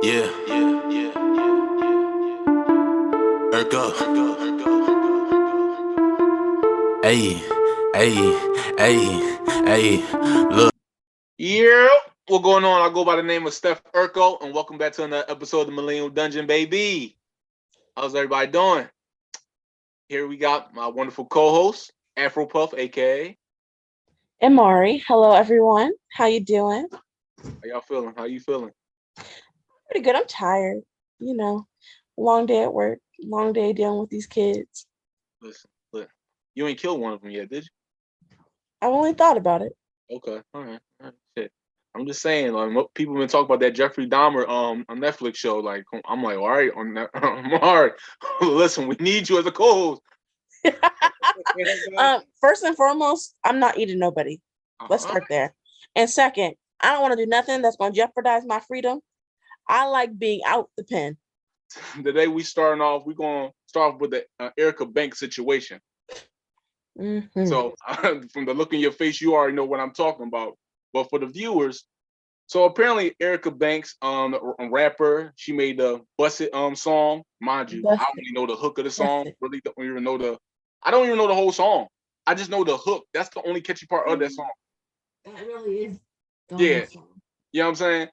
Yeah, yeah, yeah, Urko. Hey, hey, hey, hey, look. Yeah, what going on? I go by the name of Steph Urkel, and welcome back to another episode of the Millennial Dungeon, baby. How's everybody doing? Here we got my wonderful co-host, Afro Puff, aka. Amari, hello everyone. How you doing? How y'all feeling? How you feeling? Pretty good. I'm tired. You know, long day at work, long day dealing with these kids. Listen, look, you ain't killed one of them yet, did I've only thought about it. you? Okay, all right, shit. I'm just saying, like people been talking about that Jeffrey Dahmer on Netflix show. Like, I'm like, all right, on that, all right. Listen, we need you as a co-host. You know what I'm saying? First and foremost, I'm not eating nobody. Let's Uh-huh. start there. And second, I don't want to do nothing that's going to jeopardize my freedom. I like being out the pen. Today we starting off. We're gonna start off with the Erica Banks situation. Mm-hmm. So from the look in your face, you already know what I'm talking about. But for the viewers, so apparently Erica Banks, a rapper, she made the "Bust It" song. Mind you, I Bust it, only know the hook of the bust song. it. Really don't even know the. I don't even know the whole song. I just know the hook. That's the only catchy part of that song. That really is the whole Yeah, song. you know what I'm saying.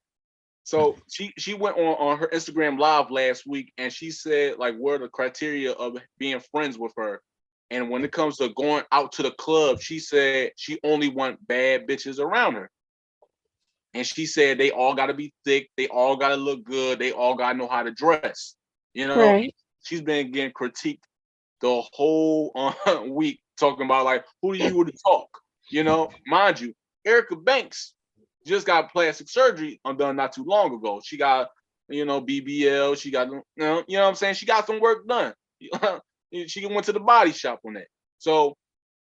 So she went on her Instagram live last week and she said like what are the criteria of being friends with her. And when it comes to going out to the club, she said she only want bad bitches around her. And she said they all gotta be thick, they all gotta look good, they all gotta know how to dress. You know, Right. she's been getting critiqued the whole week talking about like who do you to talk? You know, mind you, Erica Banks just got plastic surgery done not too long ago. She got BBL. She got what I'm saying. She got some work done. She went to the body shop on that. So,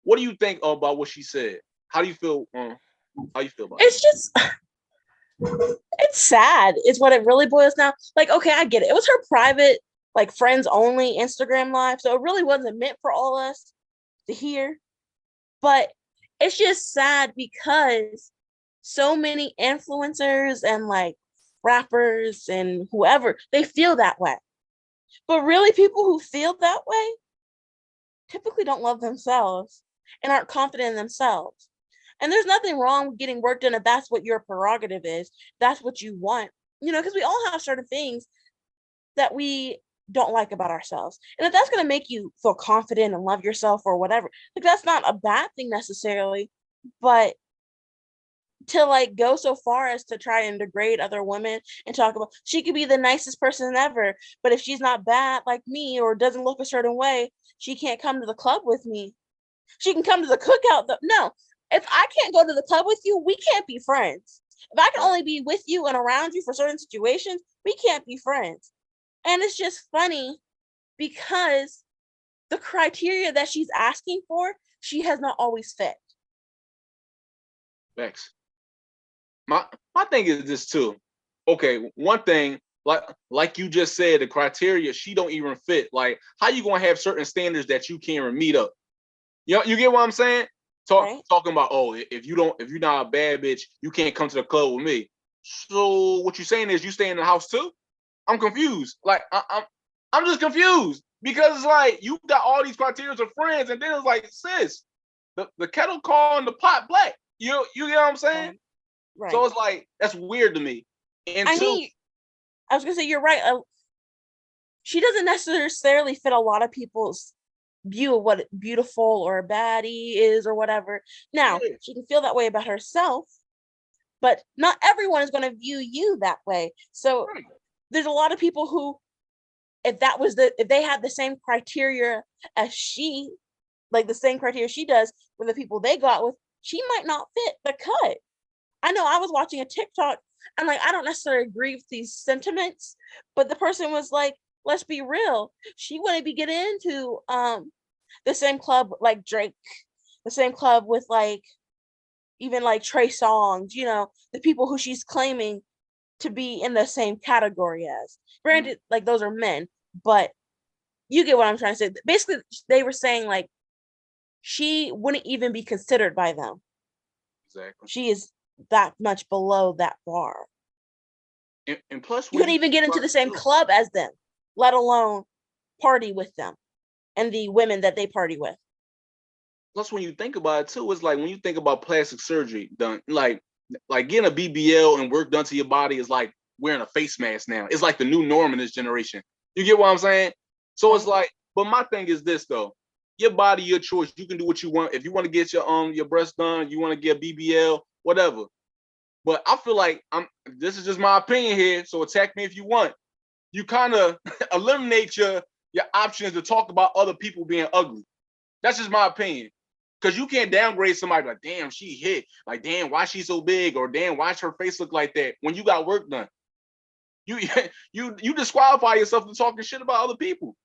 what do you think about what she said? How do you feel? How you feel about It's just, it's sad. It's what it really boils down. Like, okay, I get it. It was her private, like friends only Instagram live, so it really wasn't meant for all us to hear. But it's just sad because so many influencers and like rappers and whoever they feel that way. But really, people who feel that way typically don't love themselves and aren't confident in themselves. And there's nothing wrong with getting work done if that's what your prerogative is. That's what you want. Because we all have certain things that we don't like about ourselves. And if that's going to make you feel confident and love yourself or whatever, like that's not a bad thing necessarily, but to like go so far as to try and degrade other women and talk about she could be the nicest person ever, but if she's not bad like me or doesn't look a certain way, she can't come to the club with me. She can come to the cookout. No, if I can't go to the club with you, we can't be friends. If I can it? only be with you and around you for certain situations, we can't be friends. And it's just funny because the criteria that she's asking for, she has not always fit. Facts. My thing is this too. Okay, one thing like you just said, the criteria she don't even fit. Like, how you gonna have certain standards that you can't even meet up? You get what I'm saying? Right? Talking about if you're not a bad bitch, you can't come to the club with me. So what you're saying is you stay in the house too? I'm confused. Like I'm just confused because it's like you got all these criteria of friends, and then it's like sis, the kettle calling the pot black. You get what I'm saying? Right. So Right. it's like that's weird to me. And I two, mean, I was gonna say you're right. She doesn't necessarily fit a lot of people's view of what beautiful or a baddie is or whatever. Now, yeah, she can feel that way about herself, but not everyone is going to view you that way. So right. there's a lot of people who, if they had the same criteria as she, like the same criteria she does for the people they got with, she might not fit the cut. I know I was watching a TikTok and like I don't necessarily agree with these sentiments, but the person was like, let's be real. She wouldn't be getting into the same club like Drake, the same club with like even like Trey Songz, the people who she's claiming to be in the same category as. Granted, like those are men, but you get what I'm trying to say. Basically, they were saying like she wouldn't even be considered by them. Exactly. She is that much below that bar. and plus You couldn't even get into the same club as them, let alone party with them and the women that they party with. Plus, when you think about it too, it's like when you think about plastic surgery done, like getting a BBL and work done to your body is like wearing a face mask now. It's like the new norm in this generation. You get what I'm saying? So it's like, but my thing is this though. Your body, your choice. You can do what you want. If you want to get your breast done, you want to get BBL, whatever. But I feel like this is just my opinion here, so attack me if you want. You kind of eliminate your options to talk about other people being ugly. That's just my opinion. Because you can't downgrade somebody like, damn, she hit. Like, damn, why she so big? Or damn, why her face look like that? When you got work done. You disqualify yourself from talking shit about other people.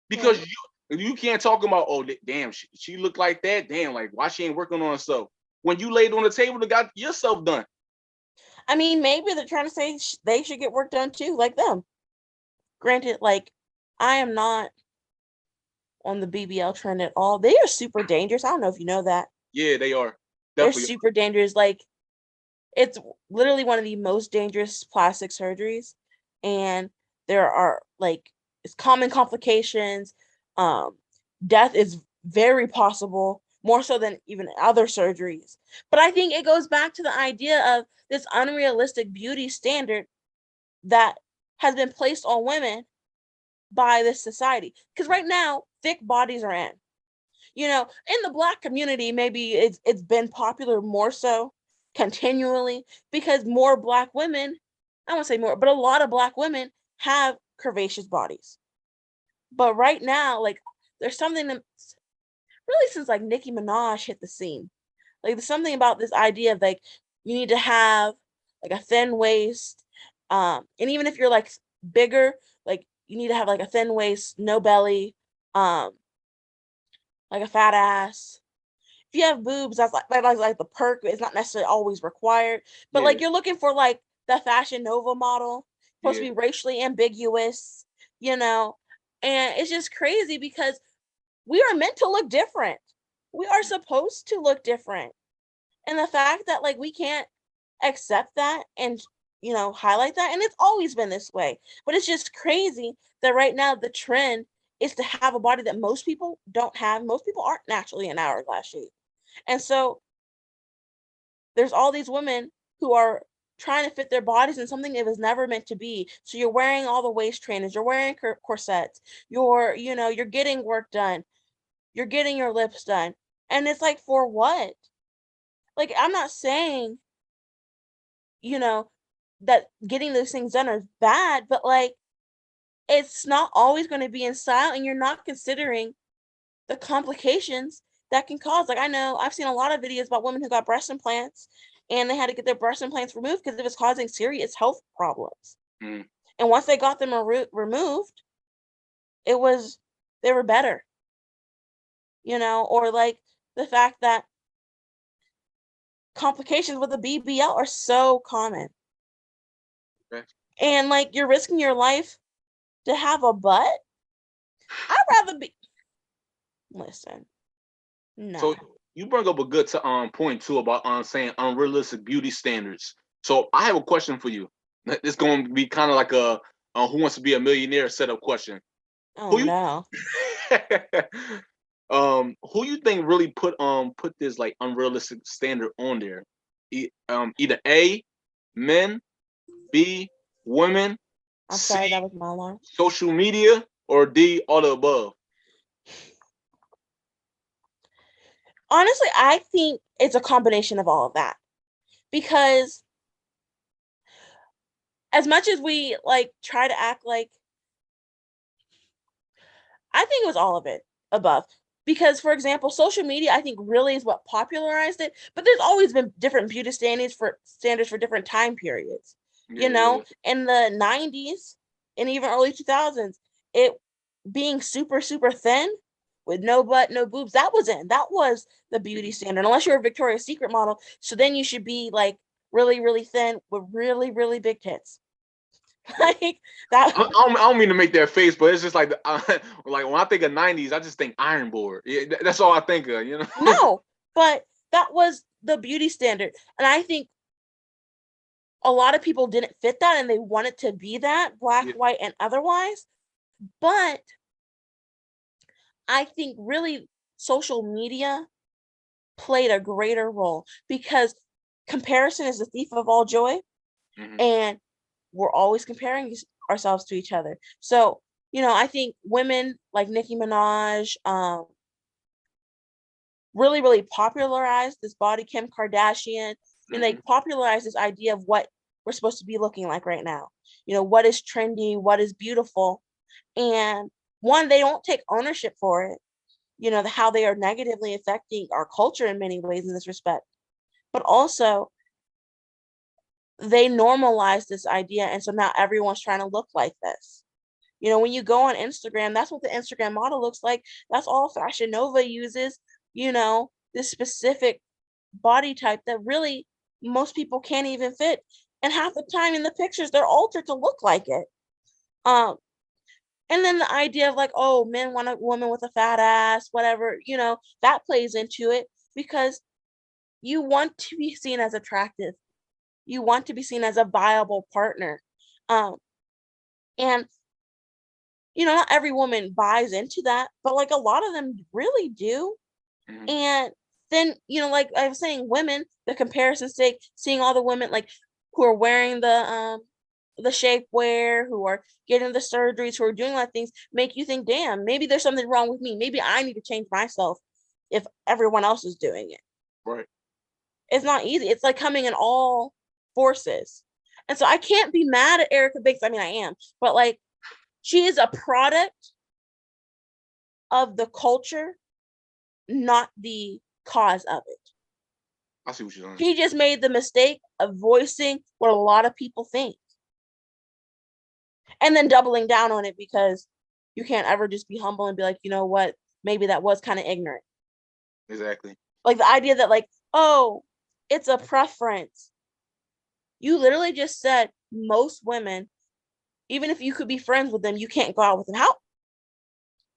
Because you can't talk about, oh, damn, she looked like that. Damn, like, why she ain't working on herself? When you laid on the table to got yourself done. I mean, maybe they're trying to say they should get work done too, like them. Granted, like, I am not on the BBL trend at all. They are super dangerous. I don't know if you know that. Yeah, they are. Definitely. They're super dangerous. Like, it's literally one of the most dangerous plastic surgeries. And there are, like, it's common complications. Death is very possible, more so than even other surgeries. But I think it goes back to the idea of this unrealistic beauty standard that has been placed on women by this society. Because right now, thick bodies are in. You know, in the Black community, maybe it's been popular more so continually because more Black women, I won't say more, but a lot of Black women have curvaceous bodies. But right now, like, there's something that really since like Nicki Minaj hit the scene. Like, there's something about this idea of like you need to have like a thin waist, and even if you're like bigger, like you need to have like a thin waist, no belly, like a fat ass. If you have boobs, that's like the perk. It's not necessarily always required, but like you're looking for like the Fashion Nova model, supposed to be racially ambiguous, you know, and it's just crazy because we are meant to look different. We are supposed to look different, and the fact that like we can't accept that and highlight that, and it's always been this way, but it's just crazy that right now the trend is to have a body that most people don't have. Most people aren't naturally an hourglass shape. And so there's all these women who are trying to fit their bodies in something it was never meant to be. So you're wearing all the waist trainers, you're wearing corsets, you're getting work done, you're getting your lips done. And it's like, for what? Like, I'm not saying, that getting those things done is bad, but like, it's not always going to be in style, and you're not considering the complications that can cause. Like, I know I've seen a lot of videos about women who got breast implants and they had to get their breast implants removed because it was causing serious health problems. And once they got them removed, they were better. Or like the fact that complications with a BBL are so common. Okay. And like, you're risking your life to have a butt. I'd rather be. Listen, no. So you bring up a good point too about saying unrealistic beauty standards. So I have a question for you. It's going to be kind of like a Who Wants to Be a Millionaire setup question. Oh no. Who you think really put this like unrealistic standard on there? Either A, men, B, women, I'm sorry, that was my alarm. Social media, or D, all the above? Honestly, I think it's a combination of all of that. Because as much as we like try to act like, I think it was all of it above. Because, for example, social media, I think, really is what popularized it. But there's always been different beauty standards for different time periods. In the 90s and even early 2000s, it being super, super thin with no butt, no boobs, that was the beauty standard. Unless you're a Victoria's Secret model, so then you should be like really, really thin with really, really big tits. Like that. I don't mean to make that face, but it's just like like when I think of 90s, I just think Iron Board. Yeah, that's all I think of, No, but that was the beauty standard, and I think a lot of people didn't fit that and they wanted to be that, black, Yeah. white, and otherwise. But I think really social media played a greater role because comparison is the thief of all joy, Hmm. and we're always comparing ourselves to each other. So, I think women like Nicki Minaj, really, really popularized this body, Kim Kardashian, and they Hmm. popularized this idea of what we're supposed to be looking like right now. What is trendy, what is beautiful. And one, they don't take ownership for it, how they are negatively affecting our culture in many ways in this respect. But also, they normalize this idea. And so now everyone's trying to look like this. When you go on Instagram, that's what the Instagram model looks like. That's all Fashion Nova uses, this specific body type that really most people can't even fit. And half the time in the pictures, they're altered to look like it. Um, and then the idea of like, oh, men want a woman with a fat ass, whatever, that plays into it because you want to be seen as attractive. You want to be seen as a viable partner. Um, and not every woman buys into that, but like a lot of them really do. Hmm. And then, like I was saying, women, the comparison sake, seeing all the women like who are wearing the shapewear, who are getting the surgeries, who are doing a lot of things, make you think, damn, maybe there's something wrong with me. Maybe I need to change myself if everyone else is doing it. Right. It's not easy. It's like coming in all forces. And so I can't be mad at Erica Banks. I mean, I am, but like she is a product of the culture, not the cause of it. I see what you're saying. She just made the mistake of voicing what a lot of people think and then doubling down on it because you can't ever just be humble and be like, you know what, maybe that was kind of ignorant. Exactly. Like the idea that like, oh, it's a preference. You literally just said most women, even if you could be friends with them, you can't go out with them. How?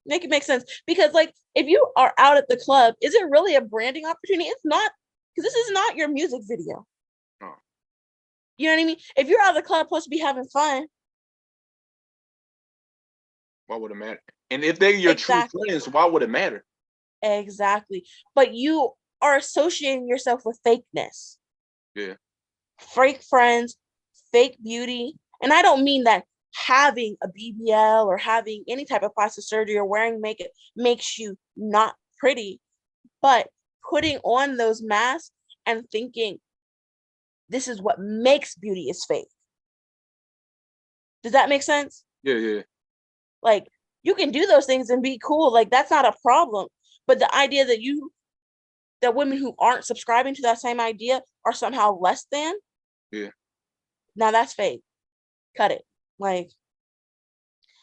Make it make sense. Because like if you are out at the club, is it really a branding opportunity? It's not, because this is not your music video. Oh. You know what I mean? If you're out of the club supposed to be having fun. Why would it matter? And if they're your true Exactly. friends, why would it matter? Exactly. But you are associating yourself with fakeness. Yeah. Fake friends, fake beauty. And I don't mean that having a BBL or having any type of plastic surgery or wearing makeup makes you not pretty, but putting on those masks and thinking this is what makes beauty is fake. Does that make sense? Yeah, yeah. Like you can do those things and be cool. Like that's not a problem. But the idea that women who aren't subscribing to that same idea are somehow less than, Yeah. now that's fake. Cut it. Like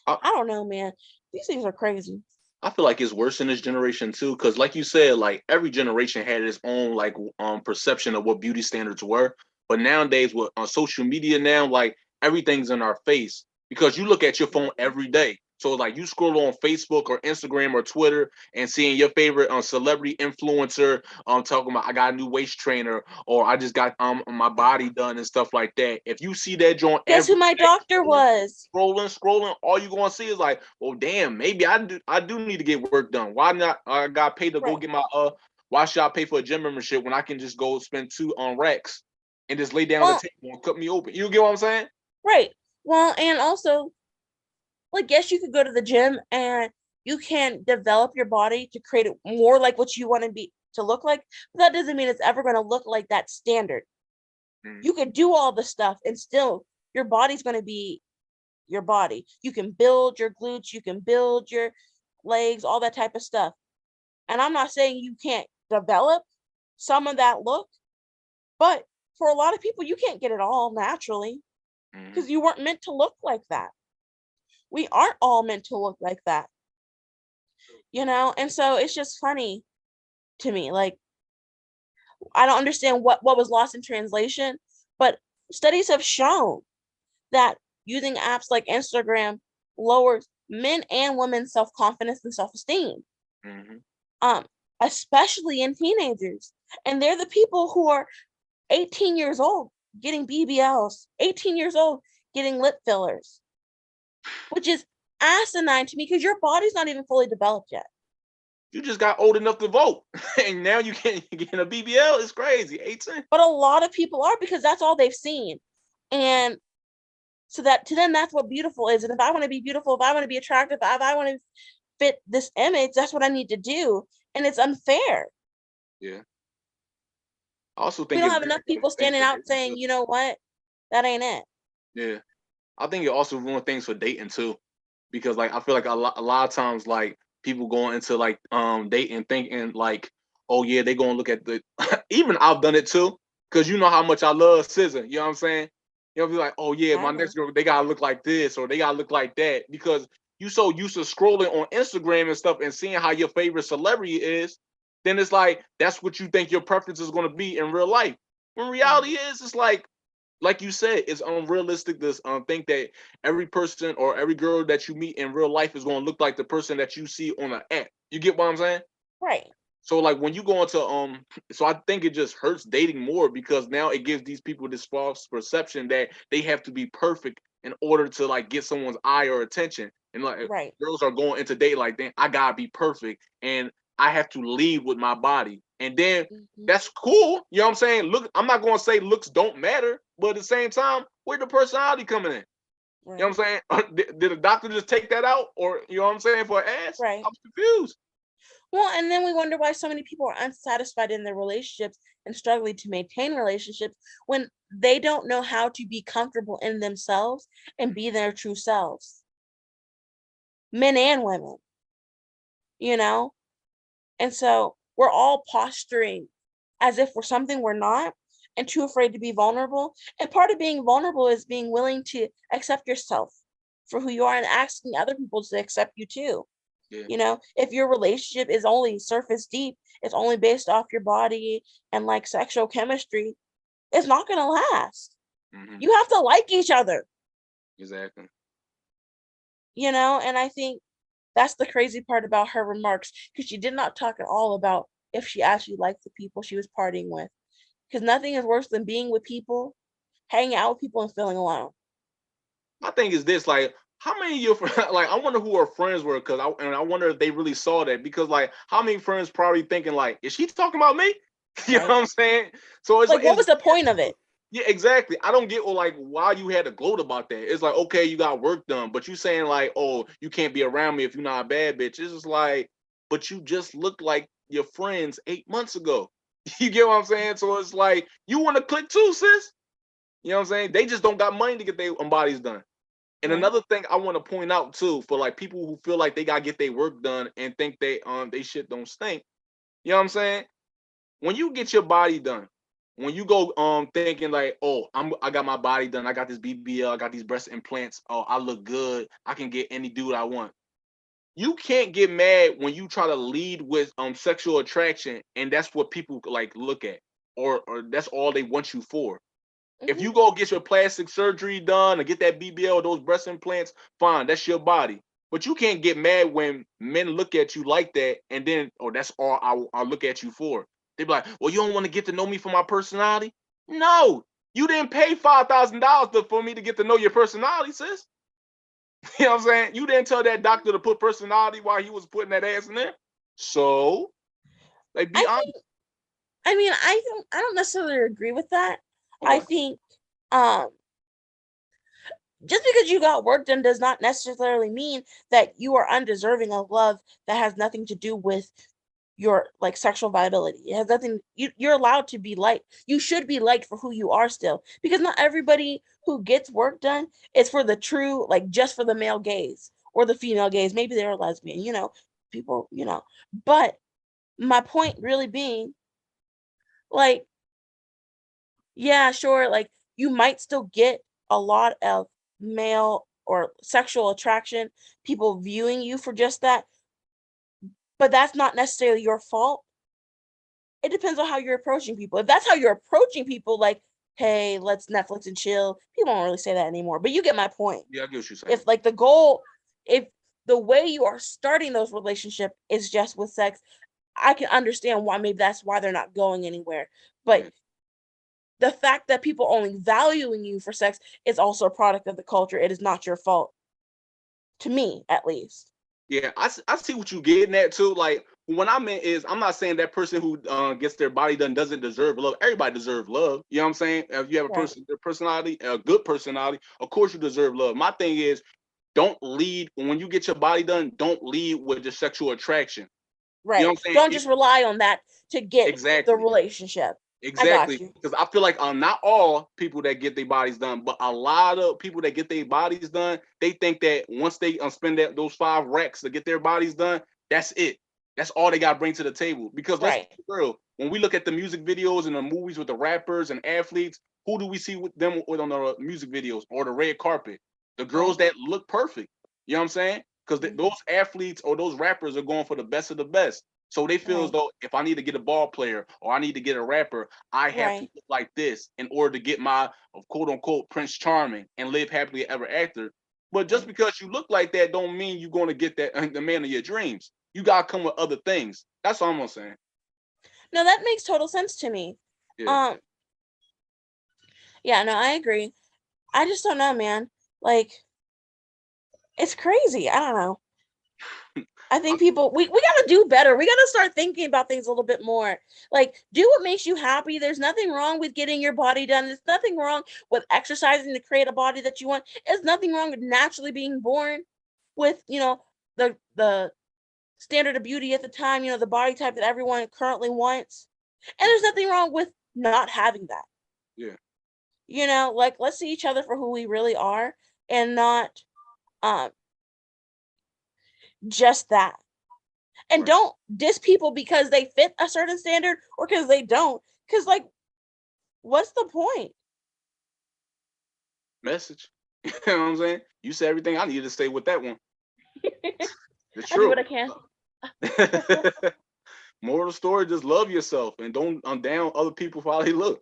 I, I don't know, man. These things are crazy. I feel like it's worse in this generation too, because like you said, like every generation had its own like perception of what beauty standards were. But nowadays, with on social media now, like everything's in our face because you look at your phone every day. So like you scroll on Facebook or Instagram or Twitter and seeing your favorite celebrity influencer talking about I got a new waist trainer or I just got my body done and stuff like that. If you see that joint Guess who every my day, doctor was? scrolling, all you gonna see is like, well, damn, maybe I do need to get work done. Why not? I got paid to go Right. get my Why should I pay for a gym membership when I can just go spend two on racks and just lay down on Well, the table and cut me open? You get what I'm saying? right. Well, and also, like, yes, you could go to the gym and you can develop your body to create it more like what you want to be to look like. But that doesn't mean it's ever going to look like that standard. Mm. You could do all the stuff and still your body's going to be your body. You can build your glutes, you can build your legs, all that type of stuff. And I'm not saying you can't develop some of that look, but for a lot of people, you can't get it all naturally because Mhm. you weren't meant to look like that. We aren't all meant to look like that, And so it's just funny to me. Like, I don't understand what was lost in translation, but studies have shown that using apps like Instagram lowers men and women's self-confidence and self-esteem, Mhm. um, especially in teenagers. And they're the people who are 18 years old. getting BBLs, 18 years old, getting lip fillers, which is asinine to me because your body's not even fully developed yet. You just got old enough to vote, and now you can't get a BBL. It's crazy. 18. But a lot of people are because that's all they've seen. And so that to them, that's what beautiful is. And if I want to be beautiful, if I want to be attractive, if I want to fit this image, that's what I need to do. And it's unfair. Yeah. I also We think don't it have enough people standing out saying, you know what, that ain't it. Yeah. I think it also ruins things for dating too, because like I feel like a lot of times like people going into like dating thinking like, oh yeah, they gonna look at the even I've done it too, because you know how much I love SZA. You know what I'm saying? You'll be like, oh yeah, I my know. next girl, they gotta look like this or they gotta look like that, because you so used to scrolling on Instagram and stuff and seeing how your favorite celebrity is, then it's like that's what you think your preference is gonna be in real life. When reality is, it's like you said, it's unrealistic to think that every person or every girl that you meet in real life is going to look like the person that you see on an app. You get what I'm saying? Right. So like when you go into so I think it just hurts dating more because now it gives these people this false perception that they have to be perfect in order to like get someone's eye or attention. And like Right. girls are going into date like, then I gotta be perfect and I have to lead with my body. And then that's cool. You know what I'm saying? Look, I'm not gonna say looks don't matter, but at the same time, where the personality coming in? Right. You know what I'm saying? Did a doctor just take that out? Or you know what I'm saying for ass? Right. I'm confused. Well, and then we wonder why so many people are unsatisfied in their relationships and struggling to maintain relationships when they don't know how to be comfortable in themselves and be their true selves. Men and women, you know? And so we're all posturing as if we're something we're not and too afraid to be vulnerable. And part of being vulnerable is being willing to accept yourself for who you are and asking other people to accept you too. Yeah. You know, if your relationship is only surface deep, it's only based off your body and like sexual chemistry, it's not going to last. Mm-hmm. You have to like each other, Exactly. you know, and I think that's the crazy part about her remarks because she did not talk at all about if she actually liked the people she was partying with. Because nothing is worse than being with people, hanging out with people, and feeling alone. My thing is this, like, how many of your friends, like, I wonder who her friends were, because I wonder if they really saw that, because, like, how many friends probably thinking, like, is she talking about me? You know Right? what I'm saying? So it's Like, what was the point of it? yeah, exactly. I don't get like why you had to gloat about that. It's like, okay, you got work done, but you saying like, oh, you can't be around me if you're not a bad bitch. It's just like, but you just look like your friends 8 months ago. You get what I'm saying? So it's like you want to click too, sis. You know what I'm saying? They just don't got money to get their bodies done. And Right. another thing I want to point out too, for like people who feel like they gotta get their work done and think they shit don't stink. You know what I'm saying? When you get your body done, when you go thinking like, oh, I got my body done, I got this BBL, I got these breast implants, oh, I look good, I can get any dude I want. You can't get mad when you try to lead with sexual attraction and that's what people like look at, or that's all they want you for. If Mhm. you go get your plastic surgery done or get that BBL or those breast implants, fine, that's your body. But you can't get mad when men look at you like that and then, oh, that's all I'll look at you for. They be like, well, you don't want to get to know me for my personality? No, you didn't pay $5,000 for me to get to know your personality, sis. You know what I'm saying? You didn't tell that doctor to put personality while he was putting that ass in there. So, like, be I honest. think. I mean, I don't necessarily agree with that. I Okay. think um just because you got work done does not necessarily mean that you are undeserving of love that has nothing to do with your like sexual viability. It has nothing you're allowed to be liked. You should be liked for who you are still. Because not everybody who gets work done is for the true, like just for the male gaze or the female gaze. Maybe they're a lesbian, people, But my point really being, like, yeah, sure, like you might still get a lot of male or sexual attraction, people viewing you for just that, but that's not necessarily your fault. It depends on how you're approaching people. If that's how you're approaching people, like, hey, let's Netflix and chill, people don't really say that anymore. But you get my point. Yeah, I get what you're saying. If like the goal, if the way you are starting those relationship is just with sex, I can understand why maybe that's why they're not going anywhere. But Yeah. the fact that people only valuing you for sex is also a product of the culture. It is not your fault. To me, at least. Yeah, I see what you getting at too. Like what I meant is, I'm not saying that person who gets their body done doesn't deserve love. Everybody deserves love. You know what I'm saying? If you have Right. a personality, a good personality, of course you deserve love. My thing is, don't lead when you get your body done. Don't lead with the sexual attraction. You know Right. what I'm saying? Don't just rely on that to get the Exactly. relationship. I got Exactly, you. because I feel like not all people that get their bodies done, but a lot of people that get their bodies done, they think that once they spend those 5 racks to get their bodies done, that's it. That's all they got to bring to the table. Because let's Right. be real, when we look at the music videos and the movies with the rappers and athletes, who do we see with them with on the music videos or the red carpet? The girls Right. that look perfect. You know what I'm saying? Because Mhm. those athletes or those rappers are going for the best of the best. So they feel as Right. though if I need to get a ball player or I need to get a rapper, I have to Right. look like this in order to get my quote unquote Prince Charming and live happily ever after. But just Right. because you look like that don't mean you're going to get that the man of your dreams. You gotta come with other things. That's all I'm saying. No, that makes total sense to me. Yeah. Um, yeah, no, I agree. I just don't know, man. Like, it's crazy. I don't know. I think people we gotta do better. We gotta start thinking about things a little bit more. Like, do what makes you happy. There's nothing wrong with getting your body done. There's nothing wrong with exercising to create a body that you want. There's nothing wrong with naturally being born with, the standard of beauty at the time, the body type that everyone currently wants. And there's nothing wrong with not having that. Yeah. Like, let's see each other for who we really are and not um just that. And Right. don't diss people because they fit a certain standard or because they don't. Because, like, what's the point? Message. You know what I'm saying? You said everything I needed to say with that one. The I do truth. what I can. Moral of the story, just love yourself and don't down other people for how they look.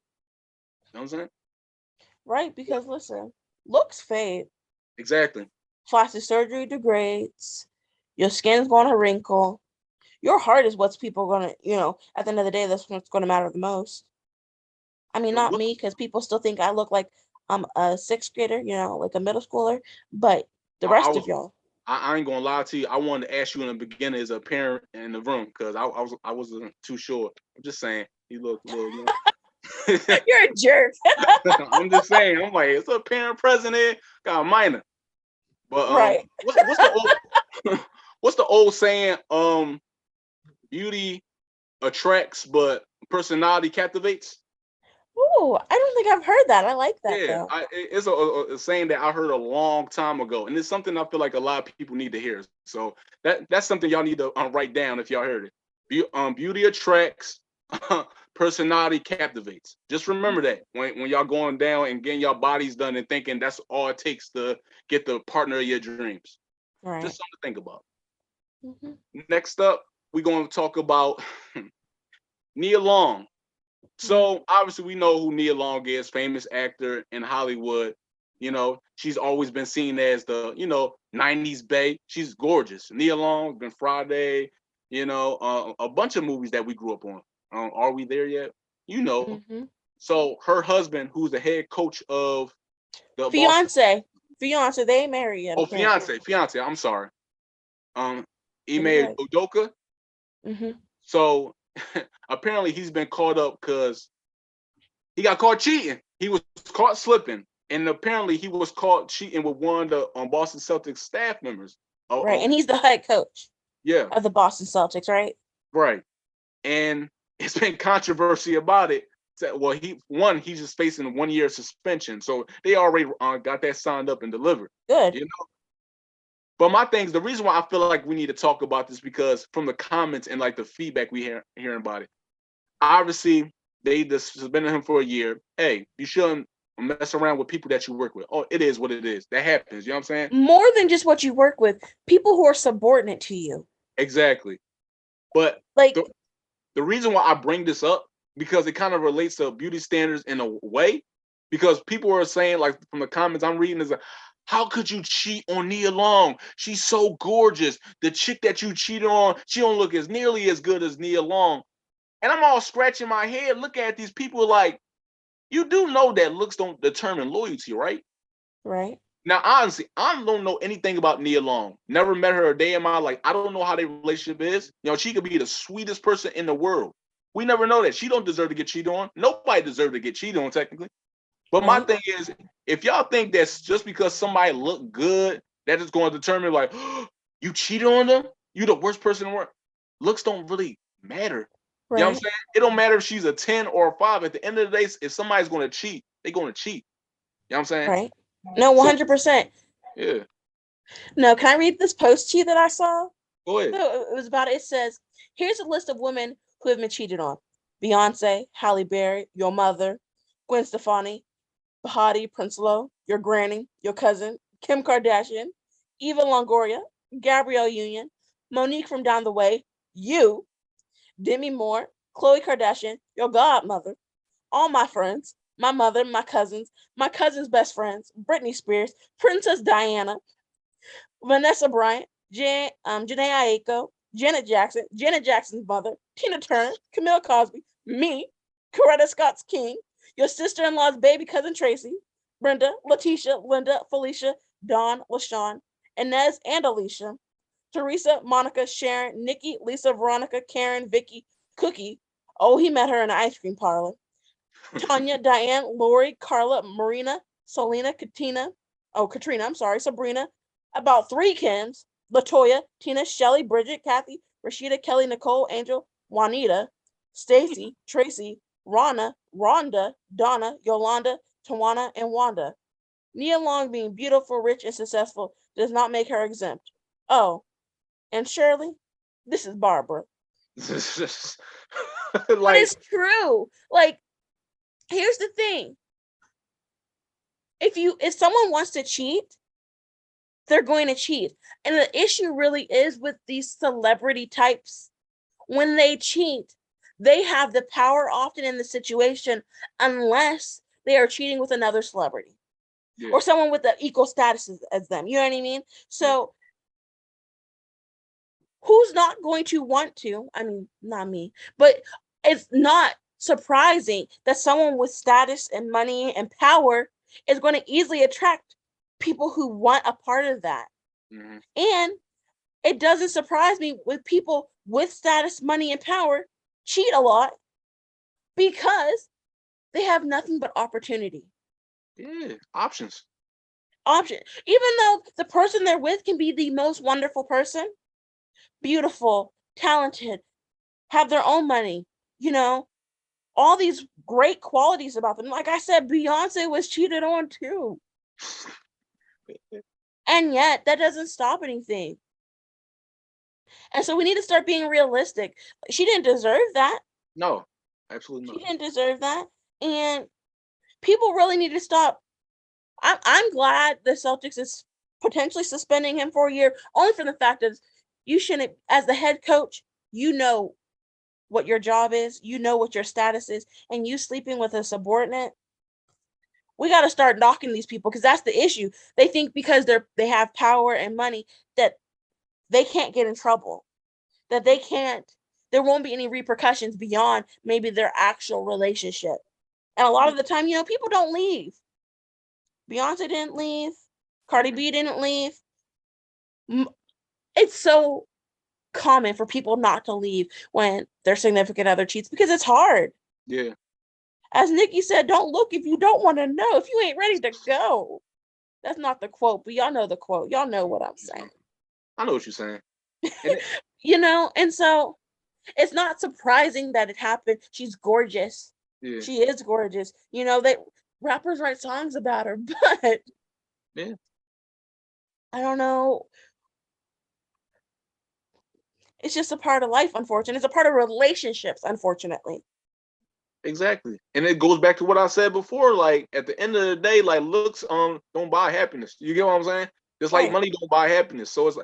You know what I'm saying? Right? Because, listen, looks fade, Exactly. plastic surgery degrades, your skin's going to wrinkle, your heart is what's people going to, at the end of the day, that's what's going to matter the most. I mean, not What me, because people still think I look like I'm a sixth grader, like a middle schooler, but the I rest was of y'all. I ain't gonna lie to you. I wanted to ask you in the beginning as a parent in the room because I wasn't too sure. I'm just saying you look a little. You're a jerk. I'm just saying. I'm like it's a parent present here. Got a minor, but Right. what's the old what's the old saying? Beauty attracts, but personality captivates. Ooh, I don't think I've heard that. I like that Yeah, though. it's a saying that I heard a long time ago, and it's something I feel like a lot of people need to hear. So that's something y'all need to write down if y'all heard it. Beauty attracts, personality captivates. Just remember that when y'all going down and getting y'all bodies done and thinking that's all it takes to get the partner of your dreams. Right. Just something to think about. Mhm. Next up, we're going to talk about Nia Long. Mhm. So obviously we know who Nia Long is, famous actor in Hollywood. She's always been seen as the, 90s bae. She's gorgeous. Nia Long, been Friday, a bunch of movies that we grew up on. Are we there yet? You know. Mhm. So her husband, who's the head coach of the Boston, Fiance. Fiance, they ain't married yet, oh, apparently. fiance, I'm sorry. Ime Get it right. Udoka. Mhm. So apparently he's been caught up because he got caught cheating. He was caught slipping, and apparently he was caught cheating with one of the Boston Celtics staff members. Right. Oh, And he's the head coach yeah, of the Boston Celtics, right? right. And it's been controversy about it. Well, he's just facing a 1-year suspension, so they already got that signed up and delivered. Good. You know, but my things, the reason why I feel like we need to talk about this because from the comments and like the feedback we hearing about it, obviously they just suspended him for a year. Hey, you shouldn't mess around with people that you work with. Oh, it is what it is. That happens. You know what I'm saying? More than just what you work with, people who are subordinate to you. Exactly. But Like, the reason why I bring this up because it kind of relates to beauty standards in a way. Because people are saying, like from the comments I'm reading, is like, how could you cheat on Nia Long? She's so gorgeous. The chick that you cheated on, she don't look as nearly as good as Nia Long. And I'm all scratching my head looking at these people like, You do know that looks don't determine loyalty, right? Right. Now, honestly, I don't know anything about Nia Long. Never met her a day in my life. I don't know how their relationship is. You know, she could be the sweetest person in the world. We never know that. She don't deserve to get cheated on. Nobody deserves to get cheated on, technically. But my Right. thing is, if y'all think that's just because somebody look good, that is going to determine like you cheated on them, you the worst person in the world. Looks don't really matter. You know what I'm Right. saying? It don't matter if she's a 10 or a 5. At the end of the day, if somebody's going to cheat, they're going to cheat. You know what I'm saying? Right. No, So 100%. yeah, No, can I read this post to you that I saw? go ahead. So it was about it. It says, here's a list of women who have been cheated on. Beyonce, Halle Berry, your mother, Gwen Stefani, Bahati Prinsloo, your granny, your cousin, Kim Kardashian, Eva Longoria, Gabrielle Union, Monique from down the way, you, Demi Moore, Khloe Kardashian, your godmother, all my friends, my mother, my cousin's best friends, Britney Spears, Princess Diana, Vanessa Bryant, Janae Aiko, Janet Jackson's mother, Tina Turner, Camille Cosby, me, Coretta Scott's King, your sister-in-law's baby cousin Tracy, Brenda, Letitia, Linda, Felicia, Dawn, LaShawn, Inez, and Alicia, Teresa, Monica, Sharon, Nikki, Lisa, Veronica, Karen, Vicky, Cookie. Oh, he met her in an ice cream parlor. Tanya, Diane, Lori, Carla, Marina, Selena, Katrina, I'm sorry, Sabrina, about 3 Kims, Latoya, Tina, Shelly, Bridget, Kathy, Rashida, Kelly, Nicole, Angel, Juanita, Stacy, Tracy, Rana, Rhonda, Donna, Yolanda, Tawana, and Wanda. Nia Long being beautiful, rich, and successful does not make her exempt. Oh, and Shirley, this is Barbara. But Like, it's true. Like, here's the thing. If someone wants to cheat, they're going to cheat. And the issue really is with these celebrity types. When they cheat, they have the power often in the situation unless they are cheating with another celebrity yeah, or someone with the equal status as them. You know what I mean? So who's not going to want to? I mean, not me, but it's not surprising that someone with status and money and power is going to easily attract people who want a part of that. mm-hmm. And it doesn't surprise me with people with status, money, and power cheat a lot because they have nothing but opportunity. Yeah, options. Even though the person they're with can be the most wonderful person, beautiful, talented, have their own money, all these great qualities about them. Like I said, Beyonce was cheated on too. And yet that doesn't stop anything. And so we need to start being realistic. She didn't deserve that. No, absolutely She not. didn't deserve that. And people really need to stop. I'm glad the Celtics is potentially suspending him for a year, only for the fact that you shouldn't, as the head coach, you know what your job is, you know what your status is, and you sleeping with a subordinate. We got to start knocking these people because that's the issue. They think because they have power and money that they can't get in trouble, that there won't be any repercussions beyond maybe their actual relationship. And a lot of the time, people don't leave. Beyonce didn't leave. Cardi B didn't leave. It's so common for people not to leave when their significant other cheats because it's hard. Yeah. As Nikki said, don't look if you don't want to know, if you ain't ready to go. That's not the quote, but y'all know the quote. Y'all know what I'm saying. I know what you're saying. And and so it's not surprising that it happened. She's gorgeous. yeah. She is gorgeous. They rappers write songs about her, but Yeah. I don't know. It's just a part of life, unfortunately. It's a part of relationships, unfortunately. Exactly. And it goes back to what I said before. Like at the end of the day, like looks don't buy happiness. You get what I'm saying? Just like Right. money don't buy happiness. So it's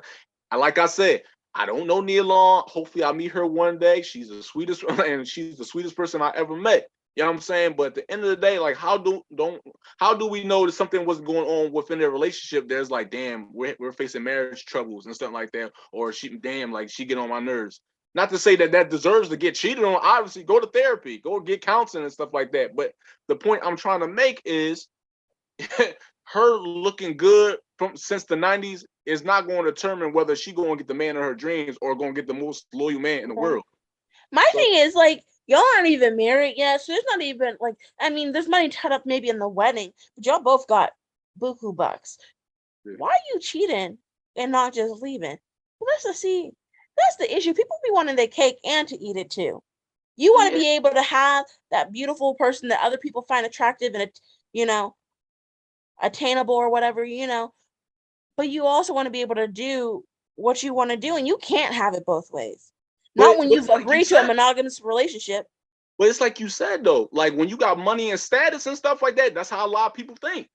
like I said, I don't know Nia Long. Hopefully I meet her one day. She's the sweetest and she's the sweetest person I ever met. You know what I'm saying? But at the end of the day, like how do we know that something was going on within their relationship? There's like, damn, we're facing marriage troubles and stuff like that, or she get on my nerves. Not to say that deserves to get cheated on. Obviously, go to therapy, go get counseling and stuff like that. But the point I'm trying to make is her looking good since the 90s is not going to determine whether she going to get the man of her dreams or going to get the most loyal man in the world. My thing is, like, y'all aren't even married yet, so there's not even, like, I mean, there's money tied up maybe in the wedding, but y'all both got buku bucks. Yeah. Why are you cheating and not just leaving? Well, that's the issue. People be wanting their cake and to eat it too. You want to be able to have that beautiful person that other people find attractive and, attainable or whatever, but you also want to be able to do what you want to do, and you can't have it both ways. Not when you've agreed to a monogamous relationship. But it's like you said, though, like when you got money and status and stuff like that, that's how a lot of people think.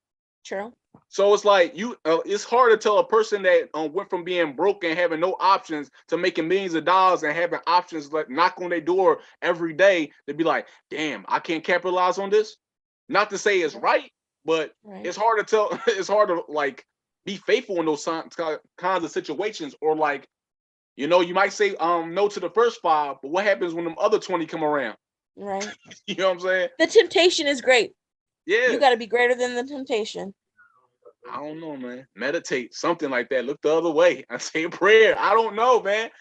True. So it's like it's hard to tell a person that went from being broke and having no options to making millions of dollars and having options like knock on their door every day to be like, damn, I can't capitalize on this. Not to say it's right, but it's hard to tell. It's hard to like be faithful in those kinds of situations, or like, you might say no to the first 5, but what happens when them other 20 come around? Right. You know what I'm saying? The temptation is great. Yeah. You got to be greater than the temptation. I don't know, man. Meditate, something like that. Look the other way. I say a prayer. I don't know, man.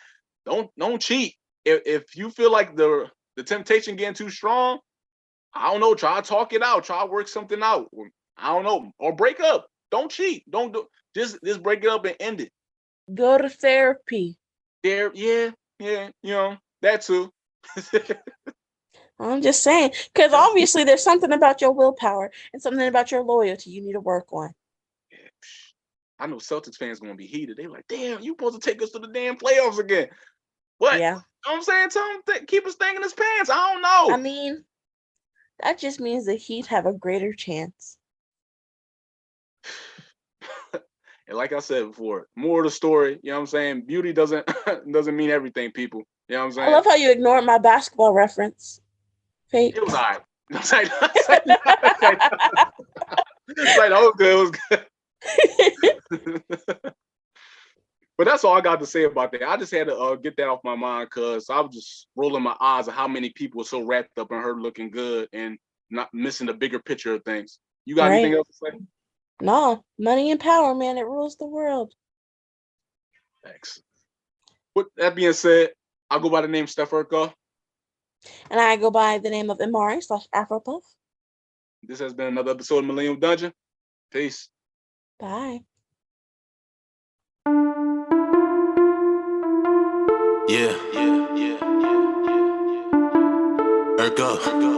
Don't cheat. If you feel like the temptation getting too strong, I don't know. Try to talk it out. Try to work something out. I don't know. Or break up. Don't cheat. Don't do. Just break it up and end it. Go to therapy. Yeah. That too. I'm just saying, because obviously there's something about your willpower and something about your loyalty you need to work on. Yeah. I know Celtics fans gonna be heated. They're like, damn, you supposed to take us to the damn playoffs again. What? Yeah. You know what I'm saying? Tell him keep his thing in his pants. I don't know. I mean, that just means the Heat have a greater chance. And like I said before, more of the story, you know what I'm saying? Beauty doesn't mean everything, people. You know what I'm saying? I love how you ignored my basketball reference. Fake. It was all right. It's like, it was good. But that's all I got to say about that. I just had to get that off my mind because I was just rolling my eyes at how many people are so wrapped up in her looking good and not missing the bigger picture of things. You got anything else to say? No, money and power, man. It rules the world. Thanks. With that being said, I'll go by the name Steph Urkel. And I go by the name of Imari/Afropuff. This has been another episode of Millennium Dungeon. Peace. Bye. Yeah. Urkel.